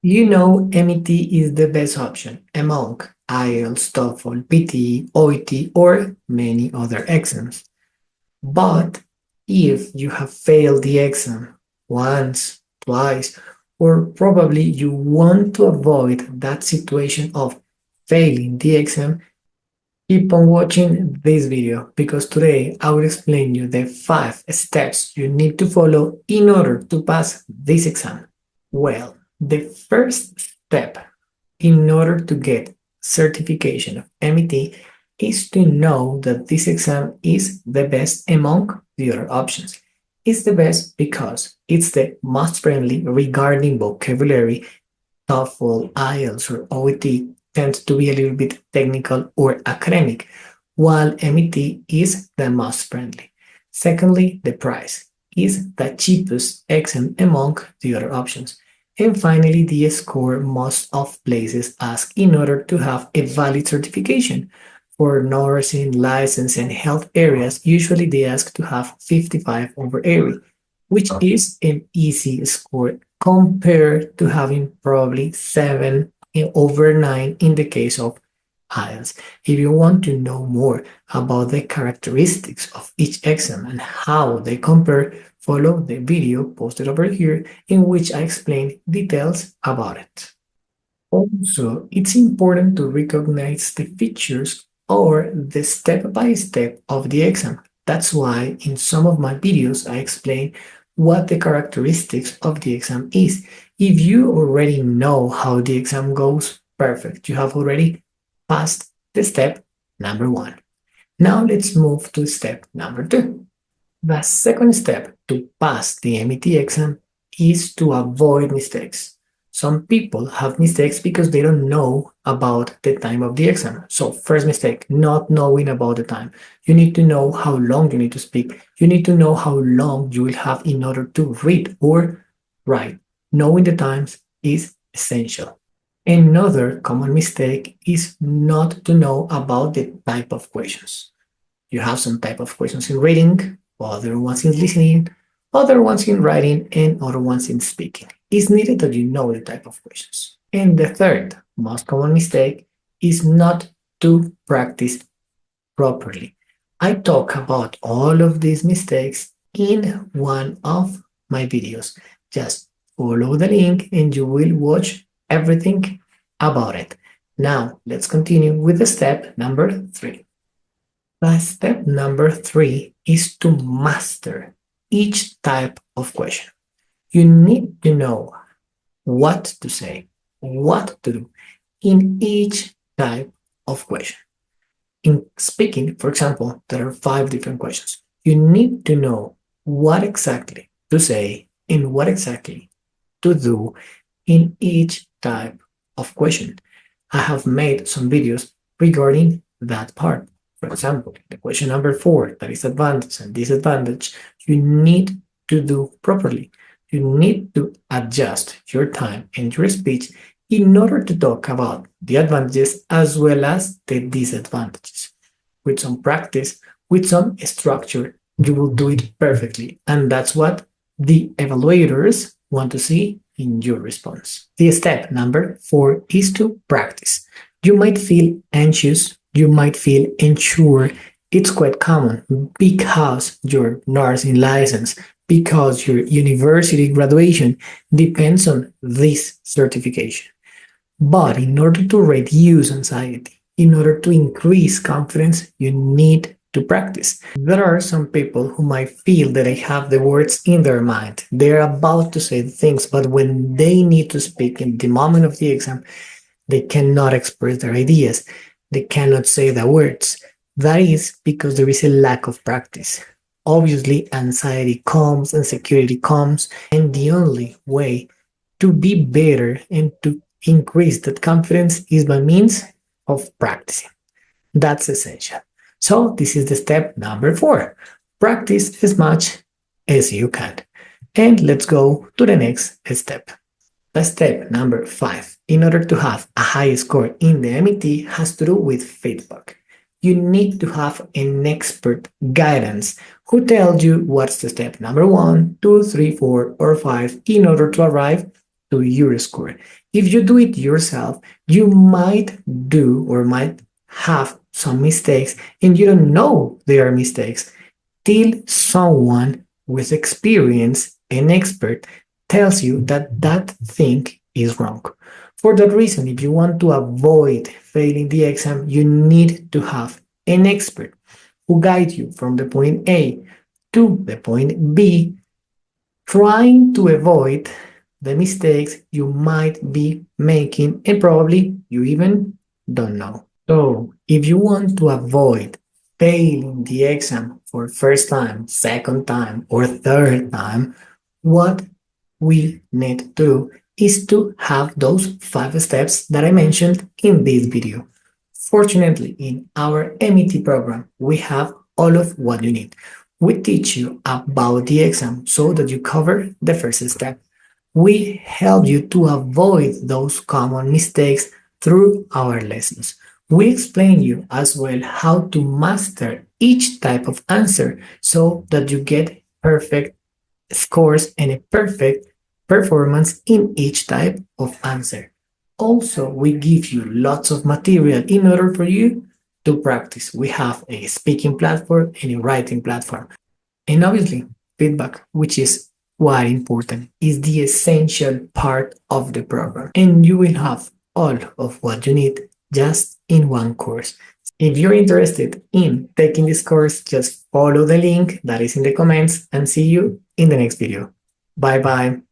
You know MET is the best option among IELTS, TOEFL, PTE, OET, or many other exams. But if you have failed the exam once, twice, or probably you want to avoid that situation of failing the exam, keep on watching this video because today I will explain you the 5 steps you need to follow in order to pass this exam. Well, the first step in order to get certification of MET is to know that this exam is the best among the other options. It's the best because it's the most friendly regarding vocabulary. TOEFL, IELTS, or OET tends to be a little bit technical or academic, while MET is the most friendly. Secondly, the price is the cheapest exam among the other options. And finally, the score most of places ask in order to have a valid certification. For nursing, license, and health areas, usually they ask to have 55 over 80, which is an easy score compared to having probably 7 over 9 in the case of IELTS. If you want to know more about the characteristics of each exam and how they compare, follow the video posted over here in which I explain details about it. Also, it's important to recognize the features or the step-by-step of the exam. That's why in some of my videos I explain what the characteristics of the exam is. If you already know how the exam goes, perfect. You have already passed the step number 1. Now let's move to step number 2. The second step to pass the MET exam is to avoid mistakes. Some people have mistakes because they don't know about the time of the exam. So first mistake, not knowing about the time. You need to know how long you need to speak. You need to know how long you will have in order to read or write. Knowing the times is essential. Another common mistake is not to know about the type of questions. You have some type of questions in reading, other ones in listening, other ones in writing, and other ones in speaking. It's needed that you know the type of questions. And the third most common mistake is not to practice properly. I talk about all of these mistakes in one of my videos. Just follow the link and you will watch everything about it. Now, let's continue with the step number 3. The step number 3 is to master each type of question. You need to know what to say, what to do in each type of question. In speaking, for example, there are 5 different questions. You need to know what exactly to say and what exactly to do in each type of question. I have made some videos regarding that part. For example, the question number 4, that is advantage and disadvantage, you need to do properly. You need to adjust your time and your speech in order to talk about the advantages as well as the disadvantages. With some practice, with some structure, you will do it perfectly. And that's what the evaluators want to see in your response. The step number 4 is to practice. You might feel anxious, you might feel unsure. It's quite common because your nursing license, because your university graduation depends on this certification. But in order to reduce anxiety, in order to increase confidence, you need to practice. There are some people who might feel that they have the words in their mind. They're about to say things, but when they need to speak in the moment of the exam, they cannot express their ideas. They cannot say the words. That is because there is a lack of practice. Obviously, anxiety comes, insecurity comes, and the only way to be better and to increase that confidence is by means of practicing. That's essential. So this is the step number 4. Practice as much as you can. And let's go to the next step. The step number 5, in order to have a high score in the MET, has to do with feedback. You need to have an expert guidance who tells you what's the step number 1, 2, 3, 4, or 5 in order to arrive to your score. If you do it yourself, you might do or might have some mistakes and you don't know they are mistakes till someone with experience, an expert, tells you that that thing is wrong. For that reason, if you want to avoid failing the exam, you need to have an expert who guides you from the point A to the point B, trying to avoid the mistakes you might be making and probably you even don't know. So, if you want to avoid failing the exam for first time, second time, or third time, what we need to do is to have those 5 steps that I mentioned in this video. Fortunately, in our MET program, we have all of what you need. We teach you about the exam so that you cover the first step. We help you to avoid those common mistakes through our lessons. We explain you as well how to master each type of answer so that you get perfect scores and a perfect performance in each type of answer. Also, we give you lots of material in order for you to practice. We have a speaking platform and a writing platform. And obviously, feedback, which is quite important, is the essential part of the program. And you will have all of what you need just in one course. If you're interested in taking this course, just follow the link that is in the comments and see you in the next video. Bye bye.